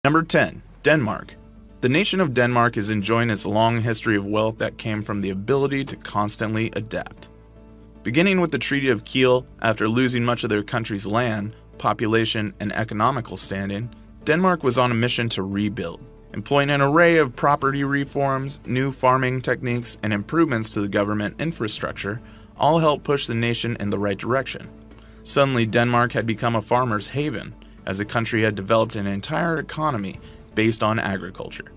Number 10. Denmark. The nation of Denmark is enjoying its long history of wealth that came from the ability to constantly adapt. Beginning with the Treaty of Kiel, after losing much of their country's land, population, and economical standing, Denmark was on a mission to rebuild. Employing an array of property reforms, new farming techniques, and improvements to the government infrastructure, all helped push the nation in the right direction. Suddenly, Denmark had become a farmer's haven, as the country had developed an entire economy based on agriculture.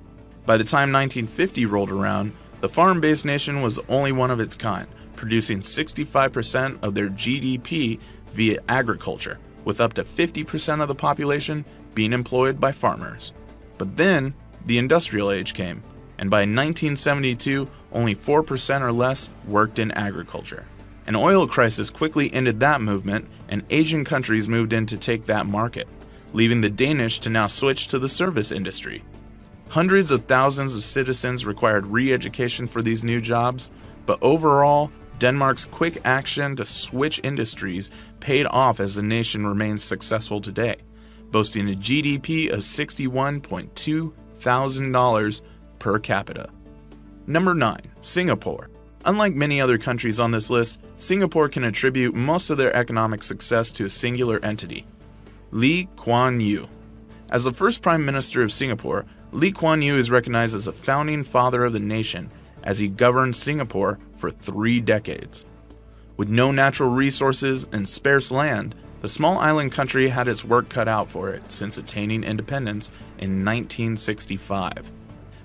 By the time 1950 rolled around, the farm-based nation was the only one of its kind, producing 65% of their GDP via agriculture, with up to 50% of the population being employed by farmers. But then, the industrial age came, and by 1972, only 4% or less worked in agriculture. An oil crisis quickly ended that movement, and Asian countries moved in to take that market, leaving the Danish to now switch to the service industry. Hundreds of thousands of citizens required re-education for these new jobs, but overall, Denmark's quick action to switch industries paid off as the nation remains successful today, boasting a GDP of $61.2 thousand per capita. Number 9. Singapore. Unlike many other countries on this list, Singapore can attribute most of their economic success to a singular entity, Lee Kuan Yew. As the first Prime Minister of Singapore, Lee Kuan Yew is recognized as a founding father of the nation as he governed Singapore for 3 decades. With no natural resources and sparse land, the small island country had its work cut out for it since attaining independence in 1965.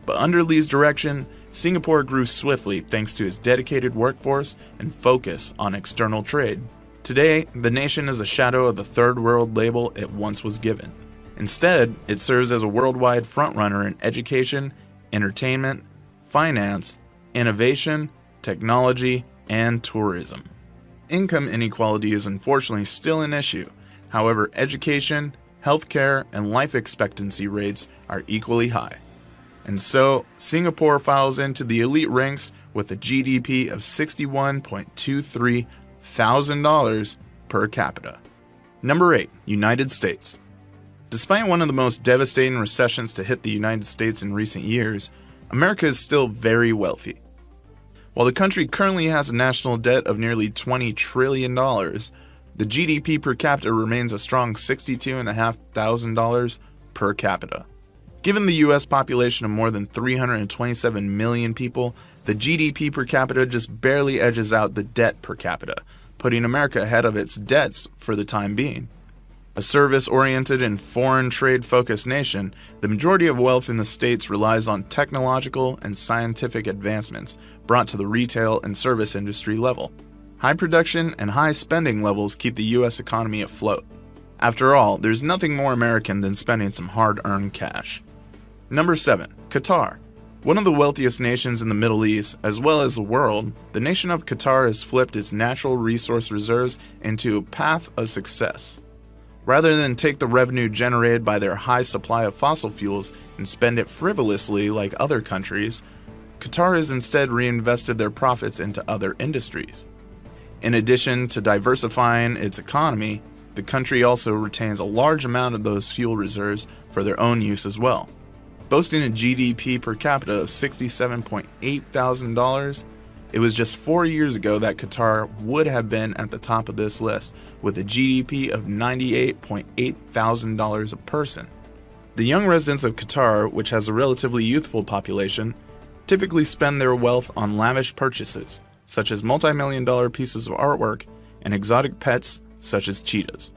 But under Lee's direction, Singapore grew swiftly thanks to its dedicated workforce and focus on external trade. Today, the nation is a shadow of the third world label it once was given. Instead, it serves as a worldwide frontrunner in education, entertainment, finance, innovation, technology, and tourism. Income inequality is unfortunately still an issue. However, education, healthcare, and life expectancy rates are equally high. And so, Singapore files into the elite ranks with a GDP of $61.23 thousand per capita. Number 8. United States. Despite one of the most devastating recessions to hit the United States in recent years, America is still very wealthy. While the country currently has a national debt of nearly $20 trillion, the GDP per capita remains a strong $62,500 per capita. Given the U.S. population of more than 327 million people, the GDP per capita just barely edges out the debt per capita, putting America ahead of its debts for the time being. A service-oriented and foreign trade-focused nation, the majority of wealth in the states relies on technological and scientific advancements brought to the retail and service industry level. High production and high spending levels keep the U.S. economy afloat. After all, there's nothing more American than spending some hard-earned cash. Number 7. Qatar. One of the wealthiest nations in the Middle East, as well as the world, the nation of Qatar has flipped its natural resource reserves into a path of success. Rather than take the revenue generated by their high supply of fossil fuels and spend it frivolously like other countries, Qatar has instead reinvested their profits into other industries. In addition to diversifying its economy, the country also retains a large amount of those fuel reserves for their own use as well. Boasting a GDP per capita of $67.8 thousand, it was just 4 years ago that Qatar would have been at the top of this list with a GDP of $98.8 thousand a person. The young residents of Qatar, which has a relatively youthful population, typically spend their wealth on lavish purchases, such as multi-million-dollar pieces of artwork and exotic pets such as cheetahs.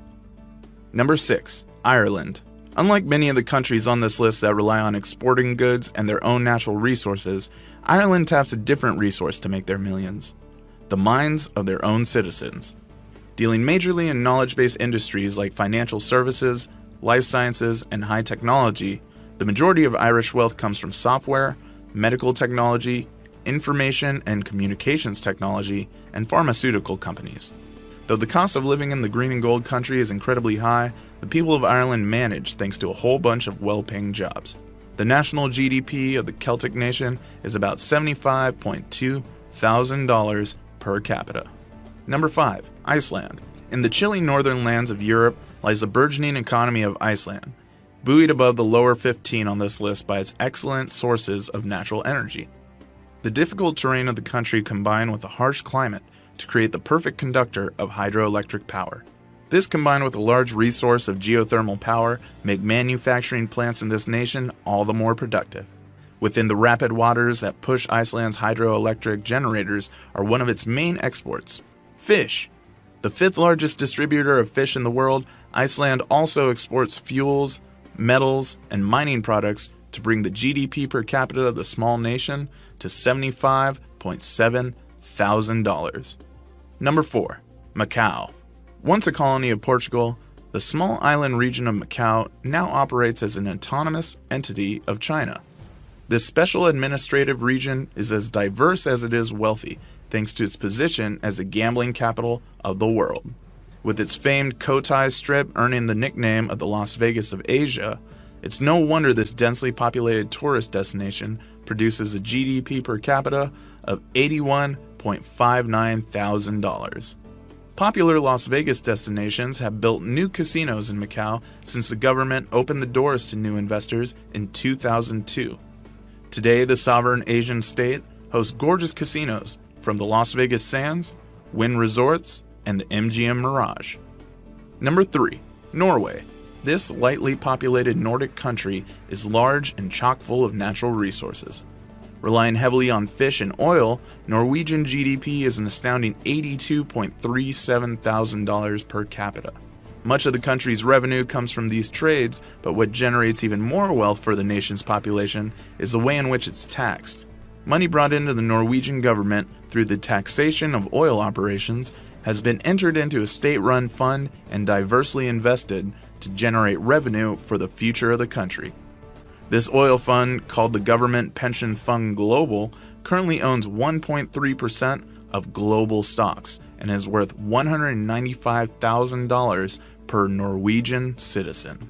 Number 6. Ireland. Unlike many of the countries on this list that rely on exporting goods and their own natural resources, Ireland taps a different resource to make their millions: the minds of their own citizens. Dealing majorly in knowledge-based industries like financial services, life sciences, and high technology, the majority of Irish wealth comes from software, medical technology, information and communications technology, and pharmaceutical companies. Though the cost of living in the green and gold country is incredibly high, the people of Ireland manage thanks to a whole bunch of well-paying jobs. The national GDP of the Celtic nation is about $75.2 thousand per capita. Number 5. Iceland. In the chilly northern lands of Europe lies the burgeoning economy of Iceland. buoyed above the lower 15 on this list by its excellent sources of natural energy. The difficult terrain of the country combined with a harsh climate to create the perfect conductor of hydroelectric power. This combined with a large resource of geothermal power make manufacturing plants in this nation all the more productive. Within the rapid waters that push Iceland's hydroelectric generators are one of its main exports, fish. The fifth largest distributor of fish in the world, Iceland also exports fuels, metals, and mining products to bring the GDP per capita of the small nation to $75.7 thousand. Number 4. Macau. Once a colony of Portugal, the small island region of Macau now operates as an autonomous entity of China. This special administrative region is as diverse as it is wealthy, thanks to its position as a gambling capital of the world. With its famed Cotai Strip earning the nickname of the Las Vegas of Asia, it's no wonder this densely populated tourist destination produces a GDP per capita of $81.59 thousand. Popular Las Vegas destinations have built new casinos in Macau since the government opened the doors to new investors in 2002. Today, the sovereign Asian state hosts gorgeous casinos from the Las Vegas Sands, Wynn Resorts, and the MGM Mirage. Number 3. Norway. This lightly populated Nordic country is large and chock full of natural resources. Relying heavily on fish and oil, Norwegian GDP is an astounding $82.37 thousand per capita. Much of the country's revenue comes from these trades, but what generates even more wealth for the nation's population is the way in which it's taxed. Money brought into the Norwegian government through the taxation of oil operations has been entered into a state-run fund and diversely invested to generate revenue for the future of the country. This oil fund, called the Government Pension Fund Global, currently owns 1.3% of global stocks and is worth $195,000 per Norwegian citizen.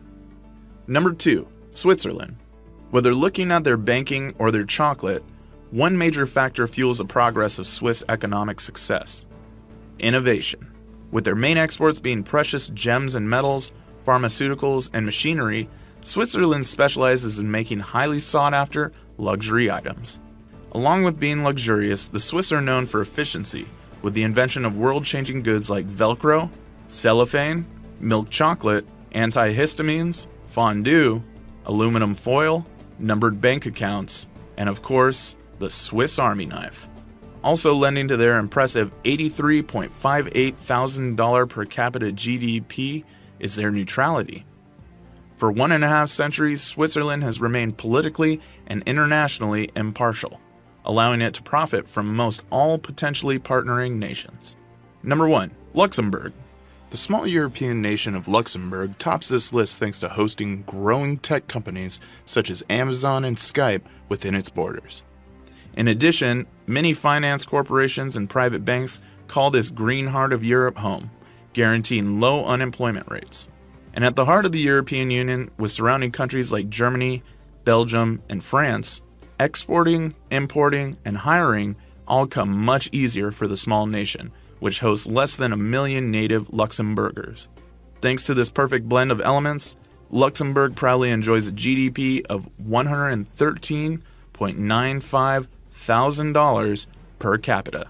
Number 2. Switzerland. Whether looking at their banking or their chocolate, one major factor fuels the progress of Swiss economic success: innovation. With their main exports being precious gems and metals, pharmaceuticals, and machinery, Switzerland specializes in making highly sought-after luxury items. Along with being luxurious, the Swiss are known for efficiency, with the invention of world-changing goods like Velcro, cellophane, milk chocolate, antihistamines, fondue, aluminum foil, numbered bank accounts, and of course, the Swiss Army knife. Also lending to their impressive $83.58 thousand per capita GDP is their neutrality. For 1.5 centuries, Switzerland has remained politically and internationally impartial, allowing it to profit from most all potentially partnering nations. Number 1. Luxembourg. The small European nation of Luxembourg tops this list thanks to hosting growing tech companies such as Amazon and Skype within its borders. In addition, many finance corporations and private banks call this green heart of Europe home, guaranteeing low unemployment rates. And at the heart of the European Union, with surrounding countries like Germany, Belgium, and France, exporting, importing, and hiring all come much easier for the small nation, which hosts less than 1 million native Luxembourgers. Thanks to this perfect blend of elements, Luxembourg proudly enjoys a GDP of $113.95 thousand per capita.